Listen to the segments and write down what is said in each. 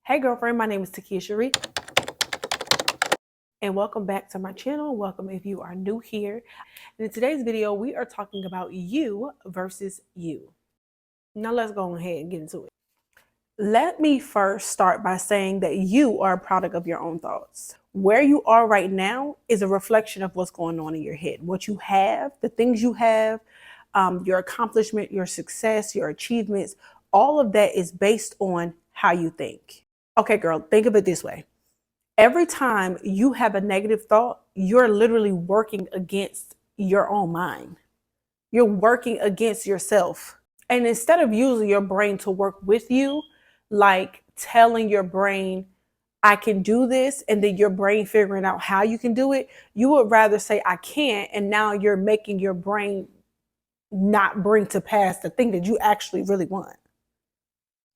Hey girlfriend, my name is Takia Cherie, and welcome back to my channel. Welcome if you are new here. And in today's video, we are talking about you versus you. Now let's go ahead and get into it. Let me first start by saying that you are a product of your own thoughts. Where you are right now is a reflection of what's going on in your head. What you have, the things you have, your accomplishment, your success, your achievements, all of that is based on how you think. Okay, girl, think of it this way. Every time you have a negative thought, you're literally working against your own mind. You're working against yourself. And instead of using your brain to work with you, like telling your brain, I can do this, and then your brain figuring out how you can do it, you would rather say, I can't. And now you're making your brain not bring to pass the thing that you actually really want.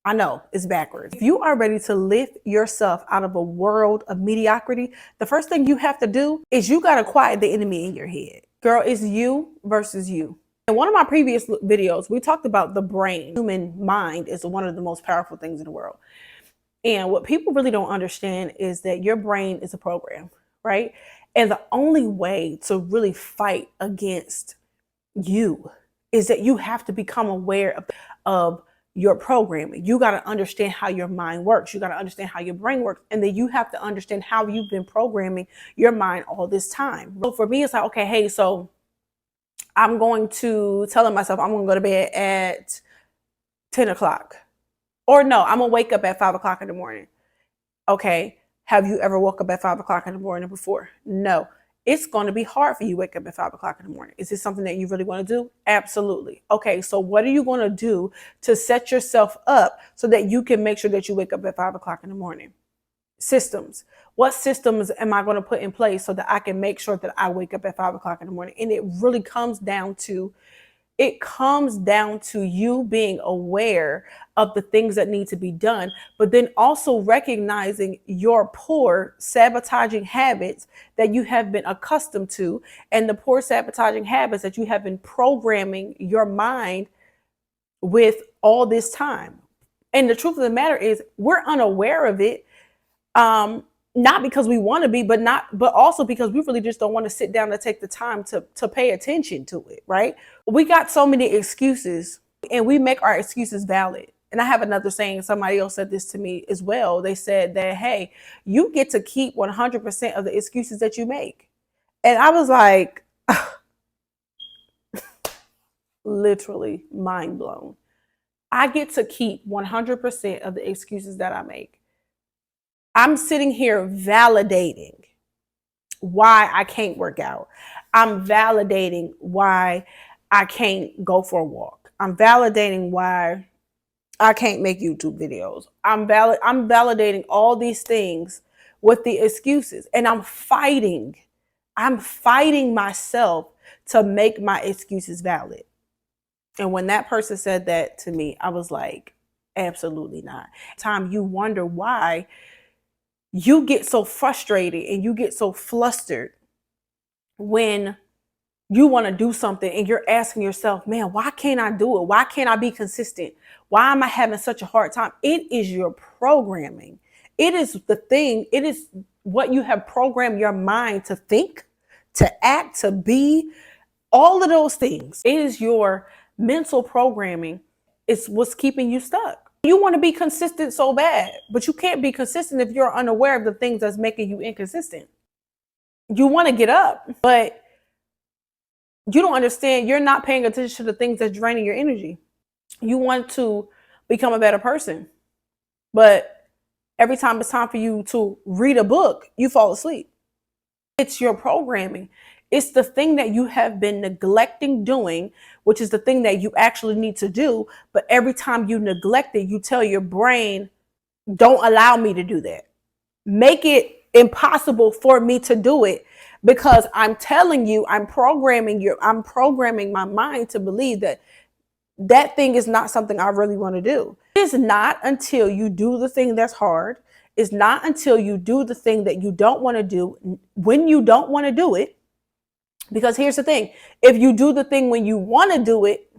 I know it's backwards. If you are ready to lift yourself out of a world of mediocrity, the first thing you have to do is you got to quiet the enemy in your head. Girl, it's you versus you. In one of my previous videos, we talked about the brain. Human mind is one of the most powerful things in the world. And what people really don't understand is that your brain is a program, right? And the only way to really fight against you is that you have to become aware of your programming. You got to understand how your mind works. You got to understand how your brain works. And then you have to understand how you've been programming your mind all this time. So for me, it's like, okay, hey, so I'm going to tell myself I'm going to go to bed at 10 o'clock. Or no, I'm going to wake up at 5 o'clock in the morning. Okay. Have you ever woke up at 5 o'clock in the morning before? No. It's going to be hard for you to wake up at 5 o'clock in the morning. Is this something that you really want to do? Absolutely. Okay, so what are you going to do to set yourself up so that you can make sure that you wake up at 5 o'clock in the morning? Systems. What systems am I going to put in place so that I can make sure that I wake up at 5 o'clock in the morning? And it really comes down to you being aware of the things that need to be done, but then also recognizing your poor sabotaging habits that you have been accustomed to, and the poor sabotaging habits that you have been programming your mind with all this time. And the truth of the matter is we're unaware of it. Not because we want to be, but also because we really just don't want to sit down and take the time to pay attention to it, right? We got so many excuses and we make our excuses valid. And I have another saying, somebody else said this to me as well. They said that, hey, you get to keep 100% of the excuses that you make. And I was like, literally mind blown. I get to keep 100% of the excuses that I make. I'm sitting here validating why I can't work out. I'm validating why I can't go for a walk. I'm validating why I can't make YouTube videos. I'm validating all these things with the excuses, and I'm fighting myself to make my excuses valid. And when that person said that to me, I was like, absolutely not. Time you wonder why you get so frustrated and you get so flustered when you want to do something and you're asking yourself, man, why can't I do it? Why can't I be consistent? Why am I having such a hard time? It is your programming. It is the thing. It is what you have programmed your mind to think, to act, to be, all of those things. It is your mental programming. It's what's keeping you stuck. You want to be consistent so bad, but you can't be consistent if you're unaware of the things that's making you inconsistent. You want to get up, but you don't understand. You're not paying attention to the things that's draining your energy. You want to become a better person, but every time it's time for you to read a book, you fall asleep. It's your programming. It's the thing that you have been neglecting doing, which is the thing that you actually need to do. But every time you neglect it, you tell your brain, don't allow me to do that. Make it impossible for me to do it, because I'm telling you, I'm programming my mind to believe that thing is not something I really want to do. It's not until you do the thing that's hard. It's not until you do the thing that you don't want to do when you don't want to do it. Because here's the thing, if you do the thing when you want to do it,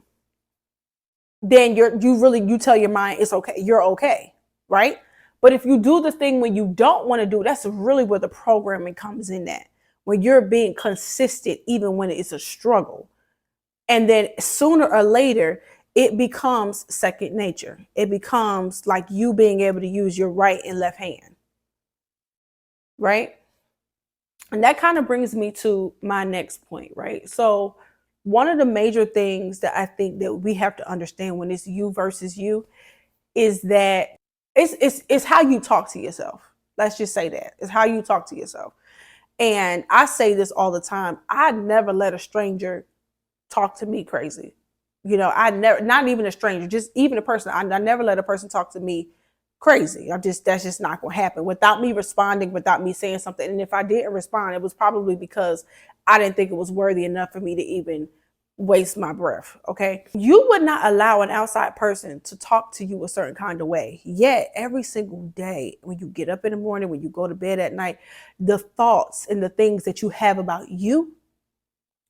then you tell your mind it's okay, you're okay, right? But if you do the thing when you don't want to do, that's really where the programming comes in at. When you're being consistent, even when it's a struggle. And then sooner or later, it becomes second nature. It becomes like you being able to use your right and left hand. Right? And that kind of brings me to my next point, right? So, one of the major things that I think that we have to understand when it's you versus you is that it's how you talk to yourself. Let's just say that. It's how you talk to yourself. And I say this all the time. I never let a stranger talk to me crazy. I never, not even a stranger, just even a person. I never let a person talk to me crazy. That's just not going to happen without me responding, without me saying something. And if I didn't respond, it was probably because I didn't think it was worthy enough for me to even waste my breath. Okay. You would not allow an outside person to talk to you a certain kind of way. Yet every single day, when you get up in the morning, when you go to bed at night, the thoughts and the things that you have about you,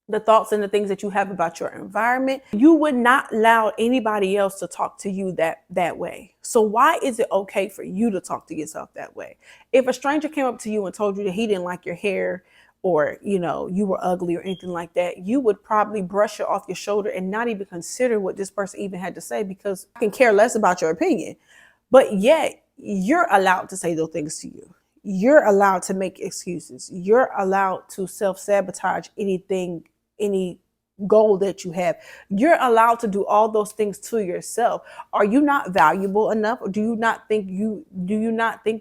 the thoughts and the things that you have about your environment, you would not allow anybody else to talk to you that way. So why is it okay for you to talk to yourself that way? If a stranger came up to you and told you that he didn't like your hair, or you were ugly or anything like that, you would probably brush it off your shoulder and not even consider what this person even had to say, because I can care less about your opinion. But yet you're allowed to say those things to you. You're allowed to make excuses. You're allowed to self-sabotage any goal that you have. You're allowed to do all those things to yourself. Are you not valuable enough? Or do you not think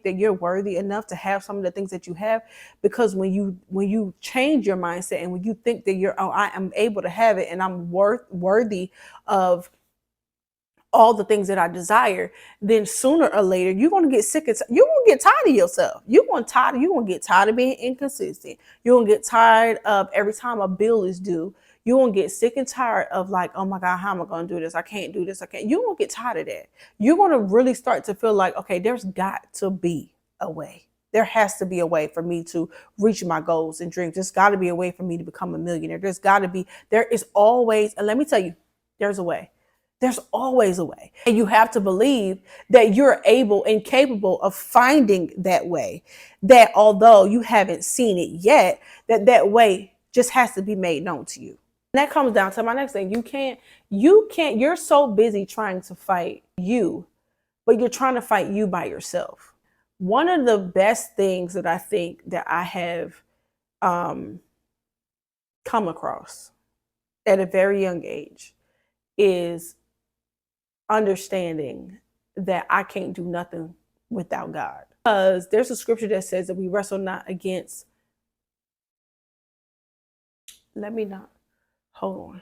that you're worthy enough to have some of the things that you have? Because when you change your mindset, and when you think that I am able to have it, and I'm worthy of all the things that I desire, then sooner or later you're gonna get sick of you're gonna get tired of yourself. You're gonna get tired of being inconsistent. You're gonna get tired of every time a bill is due. You're gonna get sick and tired of like, oh my God, how am I gonna do this? I can't do this. I can't. You're gonna get tired of that. You're gonna really start to feel like, okay, there's got to be a way. There has to be a way for me to reach my goals and dreams. There's got to be a way for me to become a millionaire. There is always, and let me tell you, there's a way. There's always a way. And you have to believe that you're able and capable of finding that way, that although you haven't seen it yet, that way just has to be made known to you. And that comes down to my next thing. You're so busy trying to fight you, but you're trying to fight you by yourself. One of the best things that I think that I have come across at a very young age is understanding that I can't do nothing without God. Because there's a scripture that says that we wrestle not against, hold on.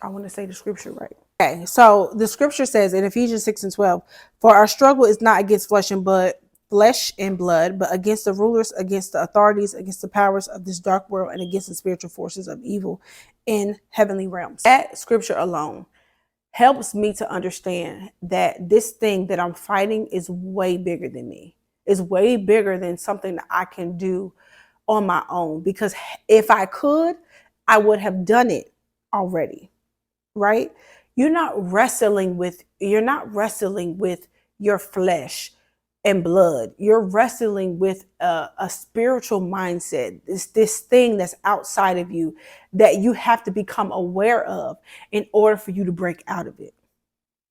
I want to say the scripture right. Okay, so the scripture says in Ephesians 6:12, for our struggle is not against flesh and blood, but against the rulers, against the authorities, against the powers of this dark world, and against the spiritual forces of evil in heavenly realms. That scripture alone helps me to understand that this thing that I'm fighting is way bigger than me. Is way bigger than something that I can do on my own. Because if I could, I would have done it already, right? You're not wrestling with your flesh and blood. You're wrestling with a spiritual mindset. It's this thing that's outside of you that you have to become aware of in order for you to break out of it.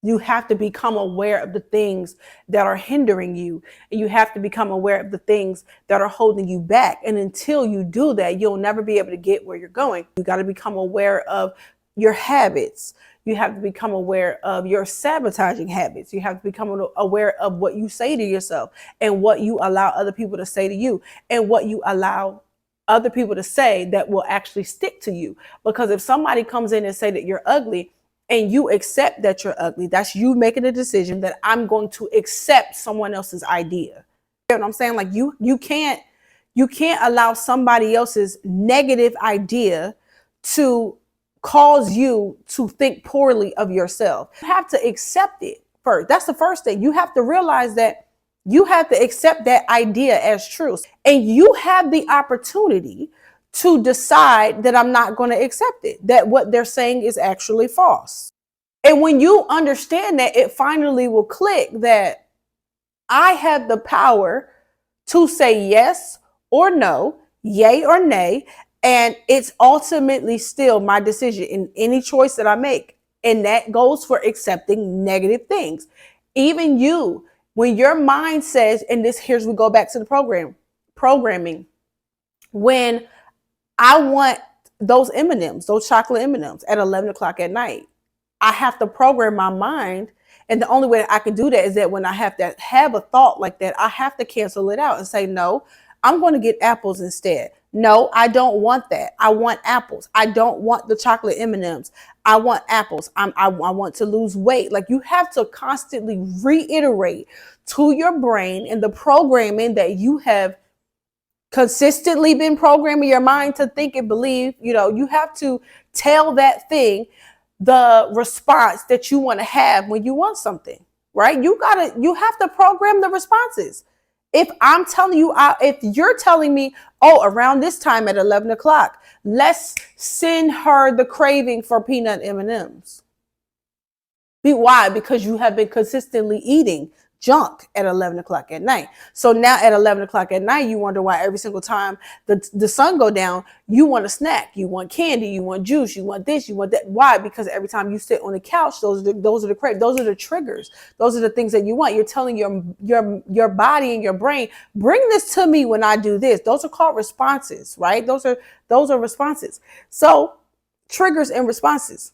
You have to become aware of the things that are hindering you. And you have to become aware of the things that are holding you back. And until you do that, you'll never be able to get where you're going. You got to become aware of your habits. You have to become aware of your sabotaging habits. You have to become aware of what you say to yourself and what you allow other people to say to you and what you allow other people to say that will actually stick to you. Because if somebody comes in and say that you're ugly and you accept that you're ugly, that's you making a decision that I'm going to accept someone else's idea. You know what I'm saying? Like you can't allow somebody else's negative idea to cause you to think poorly of yourself. You have to accept it first. That's the first thing. You have to realize that you have to accept that idea as true. And you have the opportunity to decide that I'm not going to accept it, that what they're saying is actually false. And when you understand that, it finally will click that I have the power to say yes or no, yay or nay, and it's ultimately still my decision in any choice that I make. And that goes for accepting negative things. Even you, when your mind says, and this here's we go back to the programming, when I want those M&Ms, those chocolate M&Ms at 11 o'clock at night, I have to program my mind. And the only way I can do that is that when I have to have a thought like that, I have to cancel it out and say, no, I'm going to get apples instead. No, I don't want that. I want apples. I don't want the chocolate M&Ms. I want apples. I want to lose weight. Like, you have to constantly reiterate to your brain and the programming that you have consistently been programming your mind to think and believe. You have to tell that thing the response that you want to have when you want something, right? You have to program the responses. If I'm telling you, if you're telling me, oh, around this time at 11 o'clock, let's send her the craving for peanut M&Ms. Why? Because you have been consistently eating junk at 11 o'clock at night. So now at 11 o'clock at night, you wonder why every single time the sun go down, you want a snack, you want candy, you want juice, you want this, you want that. Why? Because every time you sit on the couch, those are the triggers. Those are the things that you want. You're telling your body and your brain, bring this to me when I do this. Those are called responses, right? Those are responses. So triggers and responses.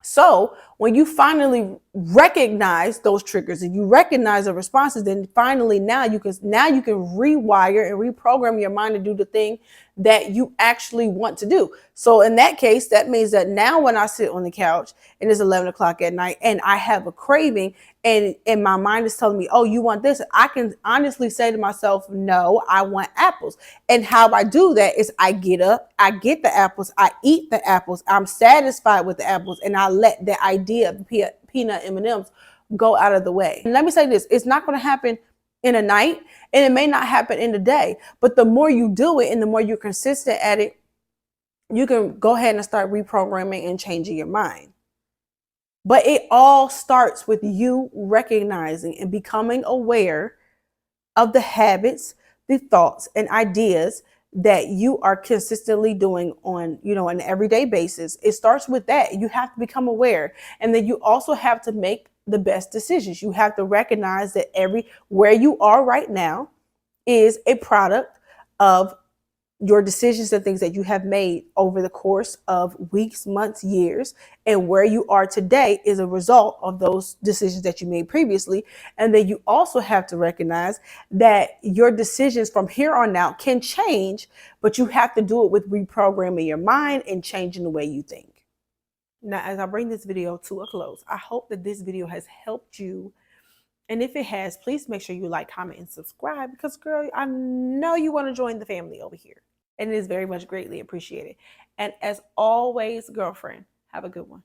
So when you finally recognize those triggers and you recognize the responses, then finally now you can rewire and reprogram your mind to do the thing that you actually want to do. So in that case, that means that now when I sit on the couch and it's 11 o'clock at night and I have a craving and my mind is telling me, oh, you want this? I can honestly say to myself, no, I want apples. And how I do that is I get up, I get the apples, I eat the apples, I'm satisfied with the apples, and I let the idea of peanut M&Ms go out of the way. And let me say this, it's not going to happen in a night, and it may not happen in a day, but the more you do it and the more you're consistent at it, you can go ahead and start reprogramming and changing your mind. But it all starts with you recognizing and becoming aware of the habits, the thoughts, and ideas that you are consistently doing on, an everyday basis. It starts with that. You have to become aware. And then you also have to make the best decisions. You have to recognize that where you are right now is a product of your decisions and things that you have made over the course of weeks, months, years, and where you are today is a result of those decisions that you made previously. And then you also have to recognize that your decisions from here on out can change, but you have to do it with reprogramming your mind and changing the way you think. Now, as I bring this video to a close, I hope that this video has helped you. And if it has, please make sure you like, comment, and subscribe because, girl, I know you want to join the family over here. And it is very much greatly appreciated. And as always, girlfriend, have a good one.